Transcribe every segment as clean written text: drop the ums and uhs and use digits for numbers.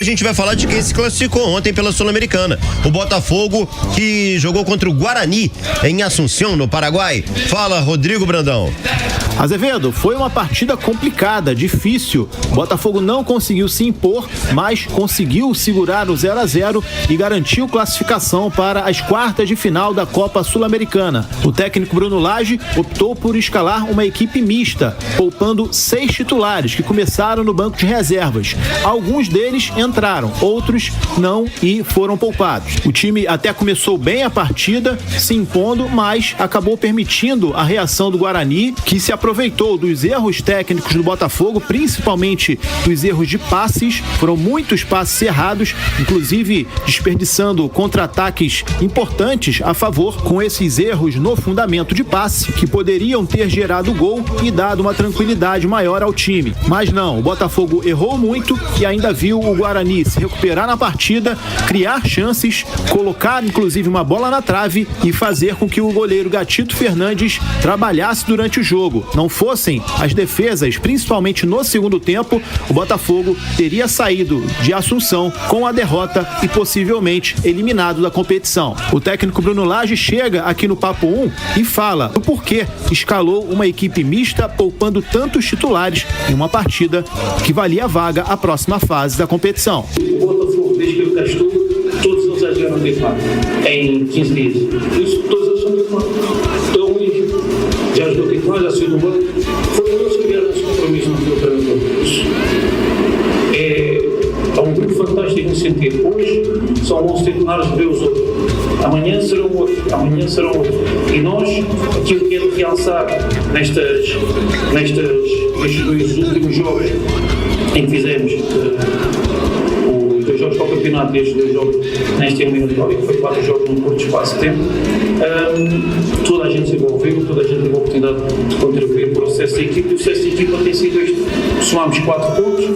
A gente vai falar de quem se classificou ontem pela Sul-Americana. O Botafogo, que jogou contra o Guarani em Assunção, no Paraguai. Fala, Rodrigo Brandão. Azevedo, foi uma partida complicada, difícil. O Botafogo não conseguiu se impor, mas conseguiu segurar o 0-0 e garantiu classificação para as quartas de final da Copa Sul-Americana. O técnico Bruno Lage optou por escalar uma equipe mista, poupando 6 titulares que começaram no banco de reservas. Alguns deles entraram, outros não e foram poupados. O time até começou bem a partida, se impondo, mas acabou permitindo a reação do Guarani, que se aproveitou dos erros técnicos do Botafogo, principalmente dos erros de passes. Foram muitos passes errados, inclusive desperdiçando contra-ataques importantes a favor, com esses erros no fundamento de passe, que poderiam ter gerado gol e dado uma tranquilidade maior ao time. Mas não, o Botafogo errou muito e ainda viu o Guarani se recuperar na partida, criar chances, colocar inclusive uma bola na trave e fazer com que o goleiro Gatito Fernandes trabalhasse durante o jogo. Não fossem as defesas, principalmente no segundo tempo, o Botafogo teria saído de Assunção com a derrota e possivelmente eliminado da competição. O técnico Bruno Lage chega aqui no Papo 1 e fala do porquê escalou uma equipe mista, poupando tantos titulares em uma partida que valia a vaga à próxima fase da competição. O Botafogo, desde que ele testou, todos eles já jogaram de fato em 15 dias. Por isso, todos eles são de fato. Então, o Luís já jogou de fato, já saiu do banco. Foram eles que criaram esse compromisso no meu treinador. É um grupo fantástico no sentido. Hoje são 11 titulares de ver os outros. Amanhã serão outros, amanhã serão outros. E nós, aquilo que é de realçar nestes 2 últimos jogos em que fizemos os 2 jogos para o campeonato e estes 2 jogos nesta eliminatória, que foi 4 jogos num curto espaço de tempo, toda a gente se envolveu, toda a gente teve a oportunidade de contribuir para o sucesso da equipe. O sucesso da equipa tem sido este: somámos 4 pontos,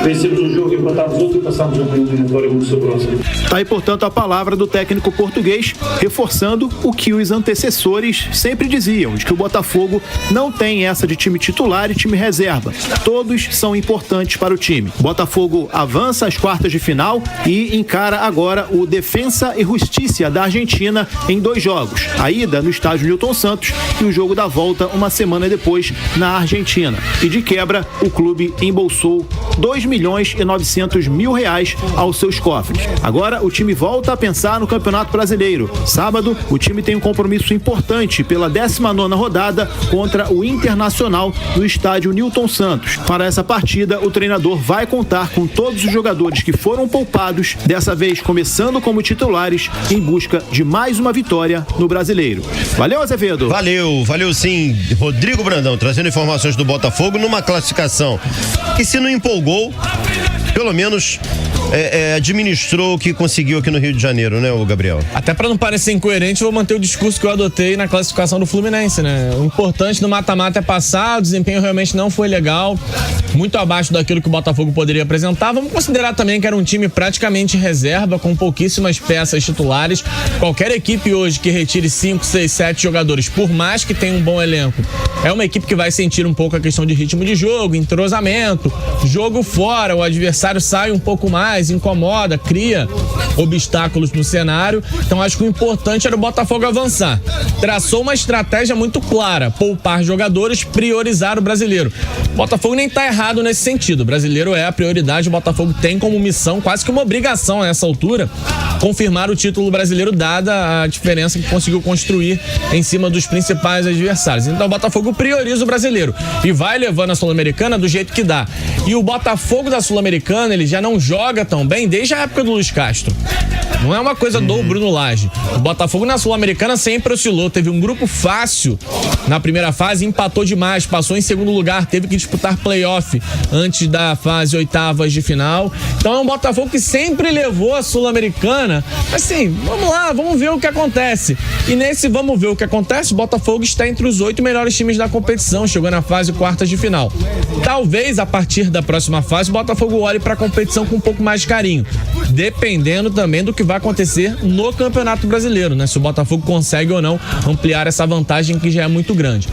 vencemos um jogo, empatámos outro e passámos uma eliminatória muito saborosa. Está aí, portanto, a palavra do técnico português, reforçando o que os antecessores sempre diziam, de que o Botafogo não tem essa de time titular e time reserva. Todos são importantes para o time. O Botafogo avança às quartas de final e encara agora o Defensa e Justiça da Argentina em 2 jogos. A ida no estádio Newton Santos e o jogo da volta uma semana depois na Argentina. E de quebra, o clube embolsou R$2.900.000 aos seus cofres. Agora o time volta a pensar no Campeonato Brasileiro. Sábado, o time tem um compromisso importante pela 19ª rodada contra o Internacional no estádio Newton Santos. Para essa partida, o treinador vai contar com todos os jogadores que foram poupados, dessa vez começando como titulares, em busca de mais uma vitória no Brasileiro. Valeu, Azevedo? Valeu sim, Rodrigo Brandão, trazendo informações do Botafogo numa classificação que, se não empolgou, pelo menos administrou o que conseguiu aqui no Rio de Janeiro, né, o Gabriel? Até pra não parecer incoerente, eu vou manter o discurso que eu adotei na classificação do Fluminense, né? O importante no mata-mata é passar, o desempenho realmente não foi legal, muito abaixo daquilo que o Botafogo poderia apresentar. Vamos considerar também que era um time praticamente reserva, com pouquíssimas peças titulares. Qualquer equipe hoje que retire 5, 6, 7 jogadores, por mais que tenha um bom elenco, é uma equipe que vai sentir um pouco a questão de ritmo de jogo, entrosamento, jogo fora, o adversário sai um pouco mais, incomoda, cria obstáculos no cenário. Então acho que o importante era o Botafogo avançar. Traçou uma estratégia muito clara: poupar jogadores, priorizar o brasileiro. O Botafogo nem tá errado nesse sentido. O brasileiro é a prioridade. O Botafogo tem como missão, quase que uma obrigação a essa altura, confirmar o título brasileiro, dada a diferença que conseguiu construir em cima dos principais adversários. Então o Botafogo prioriza o brasileiro e vai levando a Sul-Americana do jeito que dá. E o Botafogo da Sul-Americana, ele já não joga tão bem desde a época do Luiz Castro. Não é uma coisa do Bruno Lage. O Botafogo na Sul-Americana sempre oscilou. Teve um grupo fácil na primeira fase, empatou demais, passou em segundo lugar, teve que disputar playoff antes da fase oitavas de final. Então é um Botafogo que sempre levou a Sul-Americana. Assim, vamos lá, vamos ver o que acontece. E nesse vamos ver o que acontece, o Botafogo está entre os 8 melhores times da competição, chegou na fase quartas de final. Talvez a partir da próxima fase o Botafogo olhe para a competição com um pouco mais de carinho, dependendo também do que vai acontecer no Campeonato Brasileiro, né? Se o Botafogo consegue ou não ampliar essa vantagem que já é muito grande.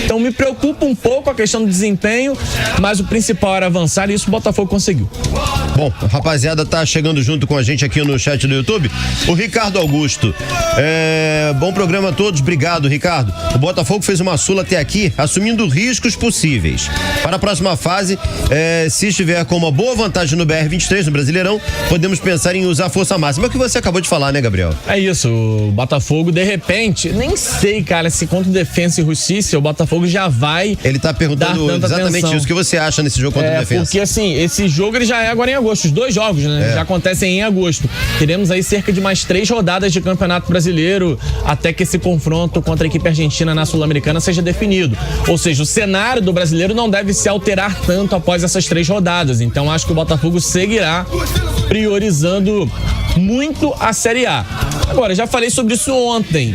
Então me preocupa um pouco a questão do desempenho, mas o principal era avançar e isso o Botafogo conseguiu. Bom, a rapaziada tá chegando junto com a gente aqui no chat do YouTube. O Ricardo Augusto. Bom programa a todos. Obrigado, Ricardo. O Botafogo fez uma sula até aqui, assumindo riscos possíveis. Para a próxima fase, se estiver com uma boa vantagem no BR-23, no Brasileirão, podemos pensar em usar força máxima. É o que você acabou de falar, né, Gabriel? É isso, o Botafogo, de repente, nem sei, cara, se contra o Defensa e Justiça, o Botafogo já vai. Ele tá perguntando exatamente atenção. Isso. O que você acha nesse jogo contra o Defensa? Porque, assim, esse jogo ele já é agora em agosto. Os 2 jogos, né? Já acontecem em agosto. Teremos aí cerca de mais 3 rodadas de Campeonato Brasileiro até que esse confronto contra a equipe argentina na Sul-Americana seja definido. Ou seja, o cenário do brasileiro não deve se alterar tanto após essas 3 rodadas. Então, acho que o Botafogo seguirá priorizando muito a Série A. Agora, já falei sobre isso ontem.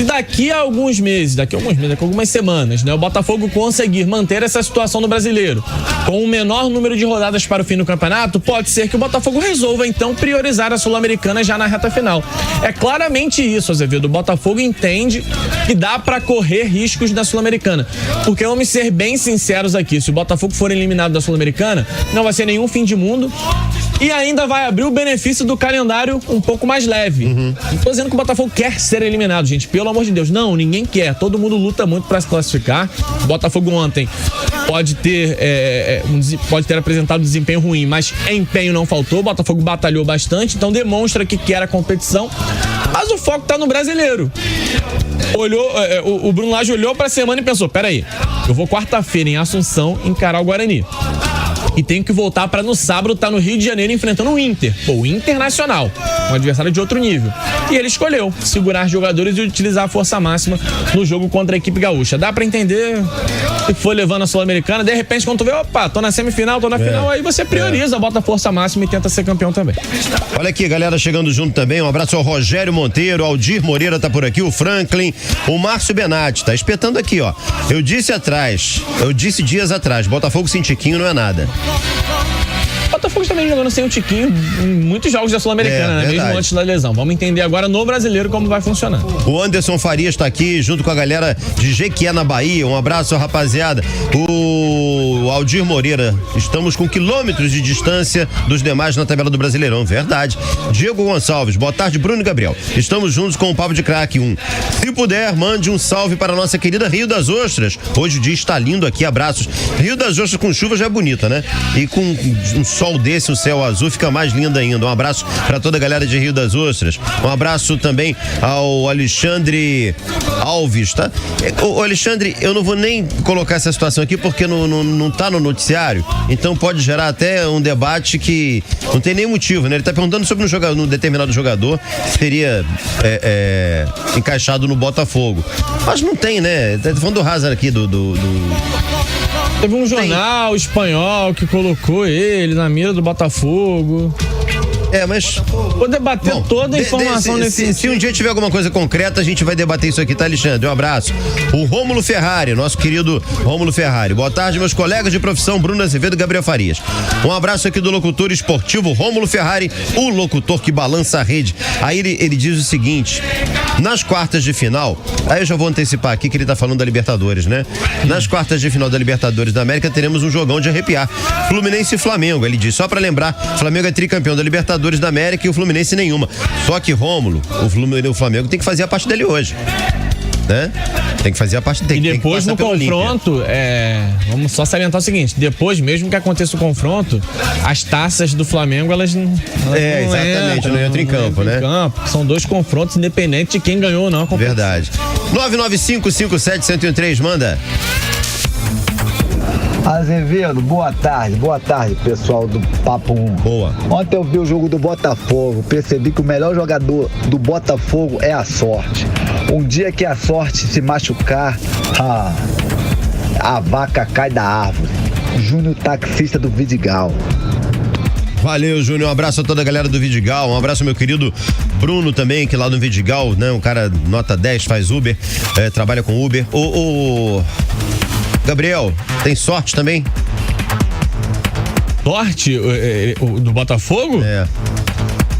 Daqui a alguns meses, daqui a algumas semanas, né, o Botafogo conseguir manter essa situação no Brasileiro com o menor número de rodadas para o fim do campeonato, pode ser que o Botafogo resolva, então, priorizar a Sul-Americana já na reta final. É claramente isso, Azevedo. O Botafogo entende que dá para correr riscos na Sul-Americana. Porque, vamos ser bem sinceros aqui, se o Botafogo for eliminado da Sul-Americana, não vai ser nenhum fim de mundo e ainda vai abrir o benefício do calendário um pouco mais leve. Não tô dizendo que o Botafogo quer ser eliminado, gente, pelo amor de Deus. Não, ninguém quer. Todo mundo luta muito para se classificar. O Botafogo ontem pode ter apresentado um desempenho ruim, mas empenho não faltou. O Botafogo batalhou bastante, então demonstra que quer a competição. Mas o foco tá no Brasileiro. O Bruno Lage olhou pra semana e pensou: peraí, eu vou quarta-feira em Assunção encarar o Guarani. E tenho que voltar para no sábado estar no Rio de Janeiro enfrentando o Inter. O Internacional, um adversário de outro nível. E ele escolheu segurar jogadores e utilizar a força máxima no jogo contra a equipe gaúcha. Dá para entender que foi levando a Sul-Americana. De repente, quando tu vê, opa, tô na semifinal, tô na final, aí você prioriza, bota a força máxima e tenta ser campeão também. Olha aqui, galera, chegando junto também. Um abraço ao Rogério Monteiro, Aldir Moreira tá por aqui, o Franklin, o Márcio Benatti tá espetando aqui, ó. Eu disse dias atrás, Botafogo sem Tiquinho não é nada. O Botafogo também jogando sem o Tiquinho em muitos jogos da Sul-Americana, né? Mesmo antes da lesão. Vamos entender agora no Brasileiro como vai funcionar. O Anderson Farias tá aqui junto com a galera de Jequié na Bahia. Um abraço, rapaziada. O Aldir Moreira, estamos com quilômetros de distância dos demais na tabela do Brasileirão. Verdade. Diego Gonçalves, boa tarde, Bruno e Gabriel. Estamos juntos com o Papo de Craque 1. Se puder, mande um salve para a nossa querida Rio das Ostras. Hoje o dia está lindo aqui, abraços. Rio das Ostras com chuva já é bonita, né? E com um sol desse, um céu azul, fica mais lindo ainda. Um abraço para toda a galera de Rio das Ostras. Um abraço também ao Alexandre Alves, tá? Ô, Alexandre, eu não vou nem colocar essa situação aqui porque não tá no noticiário, então pode gerar até um debate que não tem nem motivo, né? Ele tá perguntando sobre um determinado jogador que seria encaixado no Botafogo. Mas não tem, né? Tá falando do Hazard aqui, Teve um jornal espanhol que colocou ele na mira do Botafogo. Mas... Vou debater toda a informação nesse sentido. Se um dia tiver alguma coisa concreta, a gente vai debater isso aqui, tá, Alexandre? Um abraço. O Rômulo Ferrari, nosso querido Rômulo Ferrari. Boa tarde, meus colegas de profissão, Bruno Azevedo e Gabriel Farias. Um abraço aqui do locutor esportivo Rômulo Ferrari, o locutor que balança a rede. Aí ele diz o seguinte: nas quartas de final, aí eu já vou antecipar aqui que ele tá falando da Libertadores, né? Nas quartas de final da Libertadores da América, teremos um jogão de arrepiar. Fluminense e Flamengo, ele diz. Só pra lembrar, Flamengo é tricampeão da Libertadores da América e o Fluminense nenhuma. Só que, Rômulo, o Flamengo tem que fazer a parte dele hoje, né? Tem que fazer a parte dele. E depois no confronto, vamos só salientar o seguinte: depois, mesmo que aconteça o confronto, as taças do Flamengo, elas não exatamente, não entram em campo, né? São 2 confrontos independentes de quem ganhou ou não a competição. Verdade. 99557-1013, manda. Azevedo, boa tarde, pessoal do Papo 1. Boa. Ontem eu vi o jogo do Botafogo, percebi que o melhor jogador do Botafogo é a sorte. Um dia que a sorte se machucar, a vaca cai da árvore. Júnior, taxista do Vidigal. Valeu, Júnior, um abraço a toda a galera do Vidigal, um abraço ao meu querido Bruno também, que lá no Vidigal, né, um cara nota 10, faz Uber, trabalha com Uber. Gabriel, tem sorte também? Sorte do Botafogo?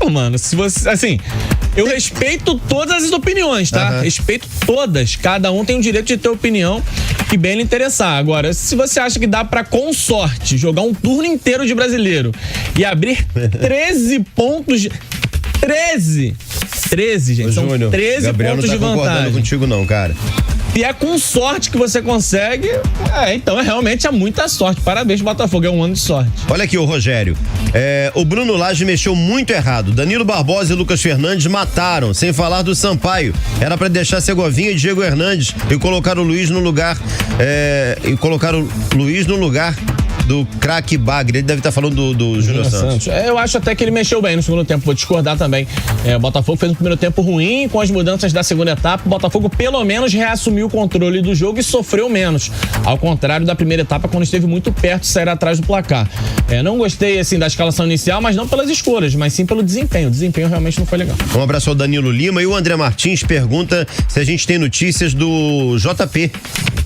Pô, mano, se você, assim, eu respeito todas as opiniões, tá? Respeito todas. Cada um tem o direito de ter opinião e bem lhe interessar. Agora, se você acha que dá pra, com sorte, jogar um turno inteiro de Brasileiro e abrir 13 pontos... 13, gente. Ô, são Júnior, 13 Gabriel pontos não de tá concordando vantagem. contigo não, cara. E é com sorte que você consegue, então realmente é muita sorte. Parabéns, Botafogo, é um ano de sorte. Olha aqui, o Rogério. O Bruno Lage mexeu muito errado. Danilo Barbosa e Lucas Fernandes mataram, sem falar do Sampaio. Era pra deixar Segovinha e Diego Hernandes e colocar o Luiz no lugar. Do craque Bagre. Ele deve estar falando do Júnior Santos. Eu acho até que ele mexeu bem no segundo tempo, vou discordar também. O Botafogo fez um primeiro tempo ruim, com as mudanças da segunda etapa, o Botafogo pelo menos reassumiu o controle do jogo e sofreu menos, ao contrário da primeira etapa, quando esteve muito perto de sair atrás do placar. Não gostei, assim, da escalação inicial, mas não pelas escolhas, mas sim pelo desempenho. O desempenho realmente não foi legal. Um abraço ao Danilo Lima. E o André Martins pergunta se a gente tem notícias do JP,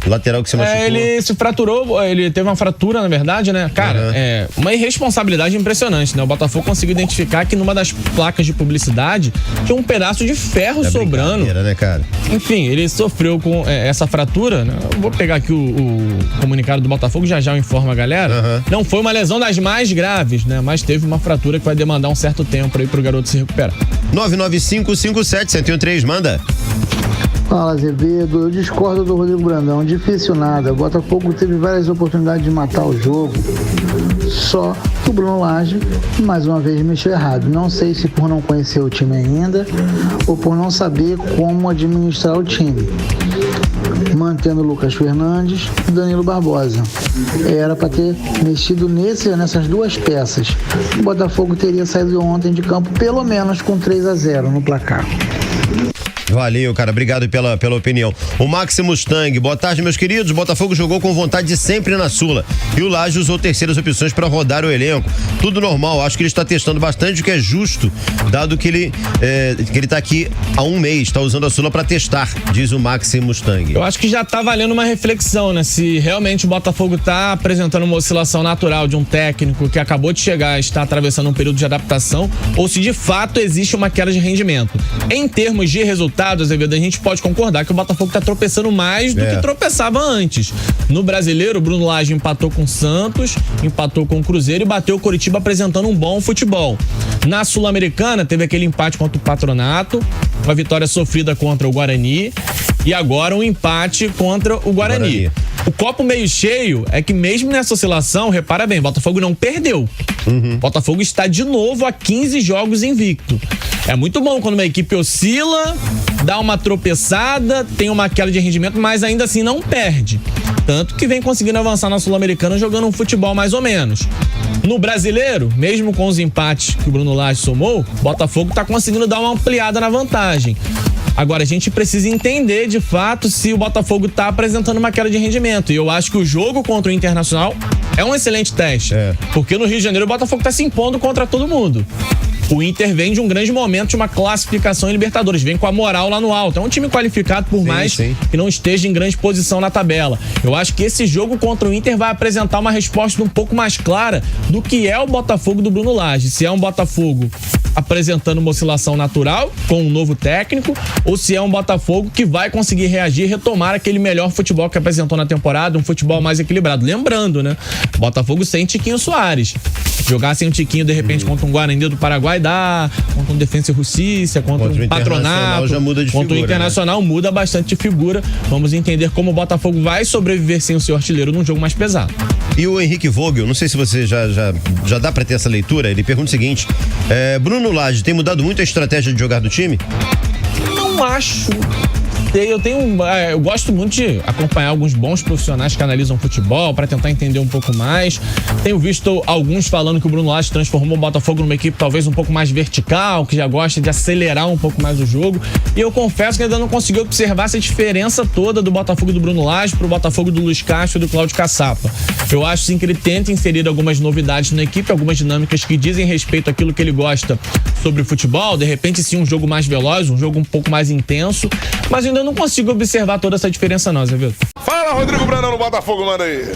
lateral que se machucou. Ele se fraturou, ele teve uma fratura, na verdade, né? Cara, uma irresponsabilidade impressionante, né? O Botafogo conseguiu identificar que numa das placas de publicidade tinha um pedaço de ferro sobrando. Né, cara? Enfim, ele sofreu com essa fratura, né? Eu vou pegar aqui o comunicado do Botafogo, já eu informo a galera. Não foi uma lesão das mais graves, né? Mas teve uma fratura que vai demandar um certo tempo aí pro garoto se recuperar. 99557-1013, manda. Fala, Azevedo. Eu discordo do Rodrigo Brandão. Difícil nada. O Botafogo teve várias oportunidades de matar o jogo. Só que o Bruno Lage, mais uma vez, mexeu errado. Não sei se por não conhecer o time ainda ou por não saber como administrar o time. Mantendo Lucas Fernandes e Danilo Barbosa. Era para ter mexido nessas duas peças. O Botafogo teria saído ontem de campo pelo menos com 3-0 no placar. Valeu, cara. Obrigado pela opinião. O Maxi Mustang. Boa tarde, meus queridos. O Botafogo jogou com vontade de sempre na Sula. E o Lage usou terceiras opções para rodar o elenco. Tudo normal. Acho que ele está testando bastante, o que é justo, dado que ele está aqui há um mês. Está usando a Sula para testar, diz o Maxi Mustang. Eu acho que já tá valendo uma reflexão, né? Se realmente o Botafogo tá apresentando uma oscilação natural de um técnico que acabou de chegar e está atravessando um período de adaptação, ou se de fato existe uma queda de rendimento. Em termos de resultados, Azevedo, a gente pode concordar que o Botafogo tá tropeçando mais do que tropeçava antes. No Brasileiro, o Bruno Lage empatou com o Santos, empatou com o Cruzeiro e bateu o Coritiba apresentando um bom futebol. Na Sul-Americana, teve aquele empate contra o Patronato, uma vitória sofrida contra o Guarani e agora um empate contra o Guarani. O copo meio cheio é que mesmo nessa oscilação, repara bem, o Botafogo não perdeu. O Botafogo está de novo a 15 jogos invicto. É muito bom quando uma equipe oscila, dá uma tropeçada, tem uma queda de rendimento, mas ainda assim não perde. Tanto que vem conseguindo avançar na Sul-Americana jogando um futebol mais ou menos. No Brasileiro, mesmo com os empates que o Bruno Lage somou, o Botafogo está conseguindo dar uma ampliada na vantagem. Agora, a gente precisa entender, de fato, se o Botafogo está apresentando uma queda de rendimento. E eu acho que o jogo contra o Internacional é um excelente teste. Porque no Rio de Janeiro o Botafogo está se impondo contra todo mundo. O Inter vem de um grande momento de uma classificação em Libertadores, vem com a moral lá no alto. É um time qualificado, por mais que não esteja em grande posição na tabela. Eu acho que esse jogo contra o Inter vai apresentar uma resposta um pouco mais clara do que é o Botafogo do Bruno Lage. Se é um Botafogo apresentando uma oscilação natural com um novo técnico, ou se é um Botafogo que vai conseguir reagir e retomar aquele melhor futebol que apresentou na temporada, um futebol mais equilibrado. Lembrando, né? Botafogo sem Tiquinho Soares. Jogar sem o Tiquinho, de repente, contra um Guarani do Paraguai dá, contra um Defensa e Justiça, contra um Patronato, já muda de contra figura, o Internacional, né? Muda bastante de figura. Vamos entender como o Botafogo vai sobreviver sem o seu artilheiro num jogo mais pesado. E o Henrique Vogel, não sei se você já dá pra ter essa leitura, ele pergunta o seguinte: Bruno Lage tem mudado muito a estratégia de jogar do time? Não acho. Eu gosto muito de acompanhar alguns bons profissionais que analisam futebol para tentar entender um pouco mais. Tenho visto alguns falando que o Bruno Lage transformou o Botafogo numa equipe talvez um pouco mais vertical, que já gosta de acelerar um pouco mais o jogo. E eu confesso que ainda não consegui observar essa diferença toda do Botafogo do Bruno Lage pro Botafogo do Luiz Castro e do Cláudio Caçapa. Eu acho sim que ele tenta inserir algumas novidades na equipe, algumas dinâmicas que dizem respeito àquilo que ele gosta sobre o futebol. De repente sim, um jogo mais veloz, um jogo um pouco mais intenso, mas ainda não consigo observar toda essa diferença não, Zé Vitor. Fala, Rodrigo Brandão no Botafogo, manda aí.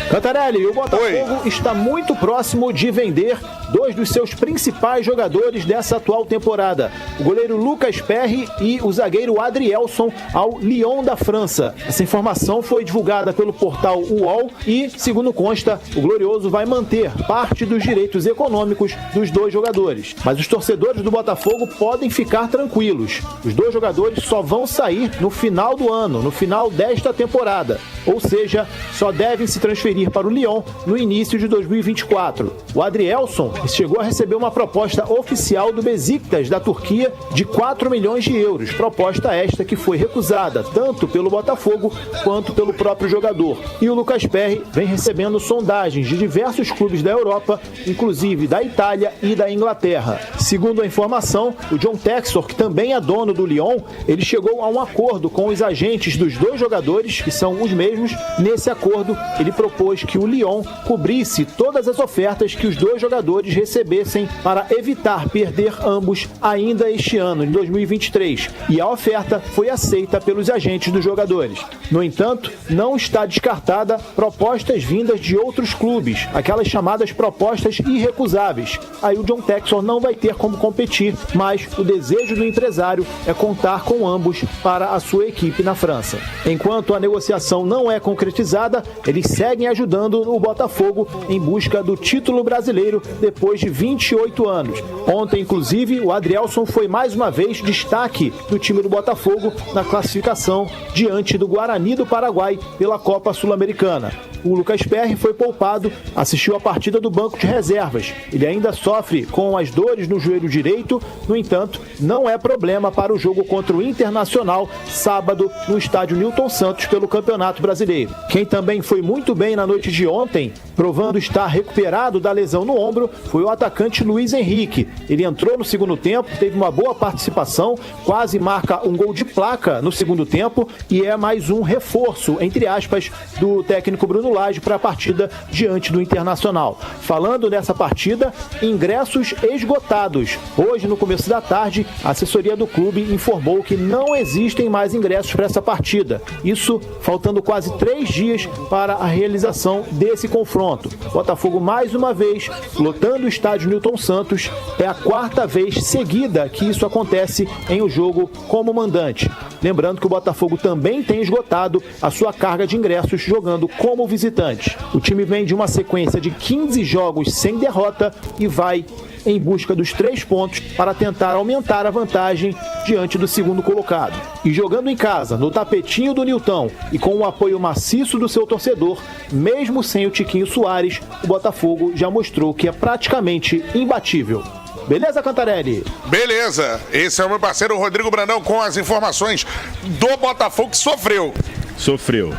Cantarelli, o Botafogo está muito próximo de vender 2 dos seus principais jogadores dessa atual temporada. O goleiro Lucas Perry e o zagueiro Adrielson ao Lyon da França. Essa informação foi divulgada pelo portal UOL e, segundo consta, o Glorioso vai manter parte dos direitos econômicos dos 2 jogadores. Mas os torcedores do Botafogo podem ficar tranquilos. Os 2 jogadores só vão sair no final do ano, no final desta temporada. Ou seja, só devem se transferir para o Lyon no início de 2024. O Adrielson chegou a receber uma proposta oficial do Besiktas da Turquia de 4 milhões de euros. Proposta esta que foi recusada tanto pelo Botafogo quanto pelo próprio jogador. E o Lucas Perry vem recebendo sondagens de diversos clubes da Europa, inclusive da Itália e da Inglaterra. Segundo a informação, o John Textor, que também é dono do Lyon, ele chegou a um acordo com os agentes dos 2 jogadores, que são os mesmos. Nesse acordo, ele propôs que o Lyon cobrisse todas as ofertas que os 2 jogadores recebessem para evitar perder ambos ainda este ano, em 2023. E a oferta foi aceita pelos agentes dos jogadores. No entanto, não está descartada propostas vindas de outros clubes, aquelas chamadas propostas irrecusáveis. Aí o John Textor não vai ter como competir, mas o desejo do empresário é contar com ambos para a sua equipe na França. Enquanto a negociação não é concretizada, eles seguem ajudando o Botafogo em busca do título brasileiro depois de 28 anos. Ontem, inclusive, o Adrielson foi mais uma vez destaque do time do Botafogo na classificação diante do Guarani do Paraguai pela Copa Sul-Americana. O Lucas Perry foi poupado, assistiu a partida do banco de reservas. Ele ainda sofre com as dores no joelho direito, no entanto, não é problema para o jogo contra o Internacional, sábado, no estádio Newton Santos, pelo Campeonato Brasileiro. Quem também foi muito bem na noite de ontem, provando estar recuperado da lesão no ombro, foi o atacante Luiz Henrique. Ele entrou no segundo tempo, teve uma boa participação, quase marca um gol de placa no segundo tempo e é mais um reforço, entre aspas, do técnico Bruno Lage para a partida diante do Internacional. Falando nessa partida, ingressos esgotados. Hoje, no começo da tarde, a assessoria do clube informou que não existem mais ingressos para essa partida. Isso faltando quase 3 dias para a realização desse confronto. Botafogo, mais uma vez, lotando o estádio Newton Santos. É a 4ª vez seguida que isso acontece em um jogo como mandante. Lembrando que o Botafogo também tem esgotado a sua carga de ingressos jogando como visitante. O time vem de uma sequência de 15 jogos sem derrota e vai em busca dos 3 pontos para tentar aumentar a vantagem diante do segundo colocado. E jogando em casa, no tapetinho do Nilton e com o apoio maciço do seu torcedor, mesmo sem o Tiquinho Soares, o Botafogo já mostrou que é praticamente imbatível. Beleza, Cantarelli? Beleza. Esse é o meu parceiro Rodrigo Brandão com as informações do Botafogo que sofreu. Sofreu.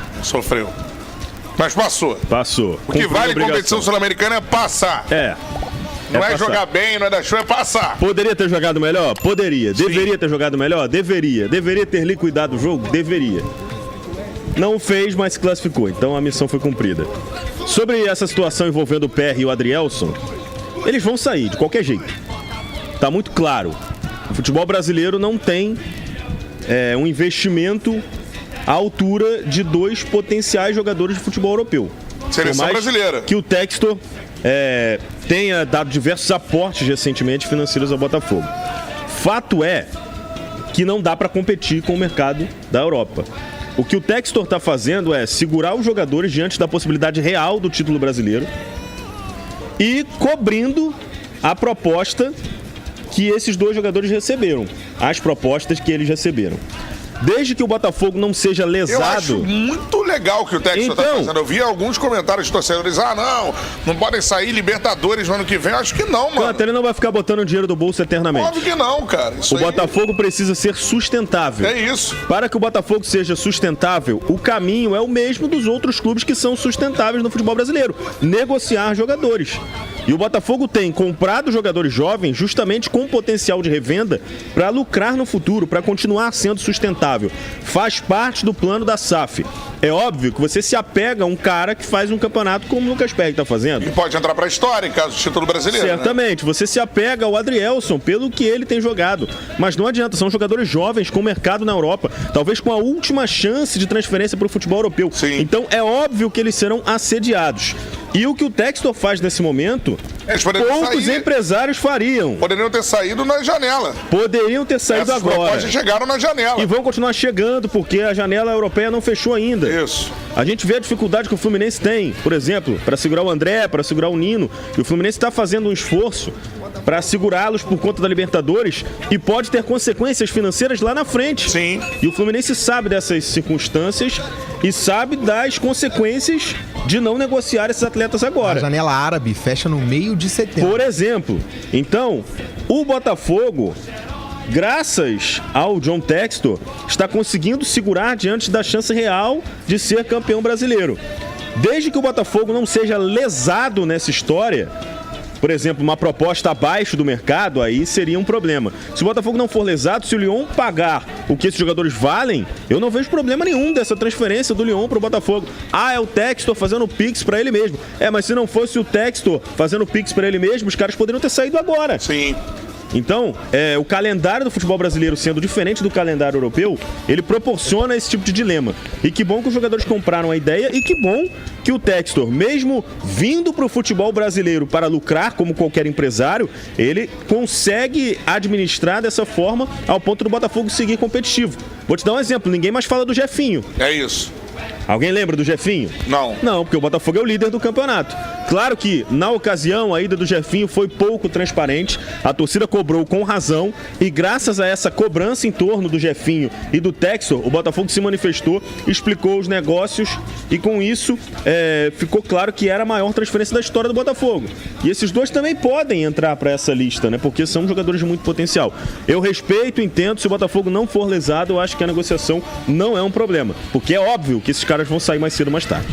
Mas passou. O que vale em competição sul-americana é passar. Não é jogar bem, não é dar show, é passar. Poderia ter jogado melhor? Poderia. Sim. Deveria ter jogado melhor? Deveria. Deveria ter liquidado o jogo? Deveria. Não fez, mas se classificou. Então a missão foi cumprida. Sobre essa situação envolvendo o PR e o Adrielson, eles vão sair de qualquer jeito. Tá muito claro. O futebol brasileiro não tem um investimento à altura de 2 potenciais jogadores de futebol europeu. Seleção brasileira. Que o Textor tenha dado diversos aportes recentemente financeiros ao Botafogo. Fato é que não dá para competir com o mercado da Europa. O que o Textor está fazendo é segurar os jogadores diante da possibilidade real do título brasileiro e cobrindo a proposta que esses 2 jogadores receberam, as propostas que eles receberam. Desde que o Botafogo não seja lesado... Eu acho muito legal o que o Textor está fazendo. Eu vi alguns comentários de torcedores, não podem sair Libertadores no ano que vem. Eu acho que não, mano. Ele não vai ficar botando dinheiro do bolso eternamente. Óbvio que não, cara. Botafogo precisa ser sustentável. É isso. Para que o Botafogo seja sustentável, o caminho é o mesmo dos outros clubes que são sustentáveis no futebol brasileiro. Negociar jogadores. E o Botafogo tem comprado jogadores jovens justamente com potencial de revenda para lucrar no futuro, para continuar sendo sustentável. Faz parte do plano da SAF. É óbvio que você se apega a um cara que faz um campeonato como o Lucas Perry está fazendo. E pode entrar para a história em caso do título brasileiro. Certamente. Né? Você se apega ao Adrielson pelo que ele tem jogado. Mas não adianta, são jogadores jovens com mercado na Europa, talvez com a última chance de transferência para o futebol europeu. Sim. Então é óbvio que eles serão assediados. E o que o Textor faz nesse momento, poucos empresários fariam. Poderiam ter saído na janela. Poderiam ter saído agora. Essas propostas chegaram na janela. E vão continuar chegando, porque a janela europeia não fechou ainda. Isso. A gente vê a dificuldade que o Fluminense tem, por exemplo, para segurar o André, para segurar o Nino. E o Fluminense está fazendo um esforço para segurá-los por conta da Libertadores e pode ter consequências financeiras lá na frente. Sim. E o Fluminense sabe dessas circunstâncias e sabe das consequências de não negociar esses atletas agora. A janela árabe fecha no meio de setembro. Por exemplo. Então, o Botafogo, graças ao John Textor, está conseguindo segurar diante da chance real de ser campeão brasileiro. Desde que o Botafogo não seja lesado nessa história, por exemplo, uma proposta abaixo do mercado, aí seria um problema. Se o Botafogo não for lesado, se o Lyon pagar o que esses jogadores valem, eu não vejo problema nenhum dessa transferência do Lyon pro Botafogo. Ah, é o Textor fazendo o Pix pra ele mesmo. Mas se não fosse o Textor fazendo o Pix pra ele mesmo, os caras poderiam ter saído agora. Sim. Então, o calendário do futebol brasileiro sendo diferente do calendário europeu, ele proporciona esse tipo de dilema. E que bom que os jogadores compraram a ideia e que bom que o Textor, mesmo vindo para o futebol brasileiro para lucrar como qualquer empresário, ele consegue administrar dessa forma ao ponto do Botafogo seguir competitivo. Vou te dar um exemplo, ninguém mais fala do Jefinho. É isso. Alguém lembra do Jefinho? Não. Não, porque o Botafogo é o líder do campeonato. Claro que, na ocasião, a ida do Jefinho foi pouco transparente, a torcida cobrou com razão e graças a essa cobrança em torno do Jefinho e do Textor, o Botafogo se manifestou, explicou os negócios e com isso ficou claro que era a maior transferência da história do Botafogo. E esses dois também podem entrar para essa lista, né? Porque são jogadores de muito potencial. Eu respeito, entendo, se o Botafogo não for lesado, eu acho que a negociação não é um problema. Porque é óbvio que esses caras vão sair mais cedo ou mais tarde.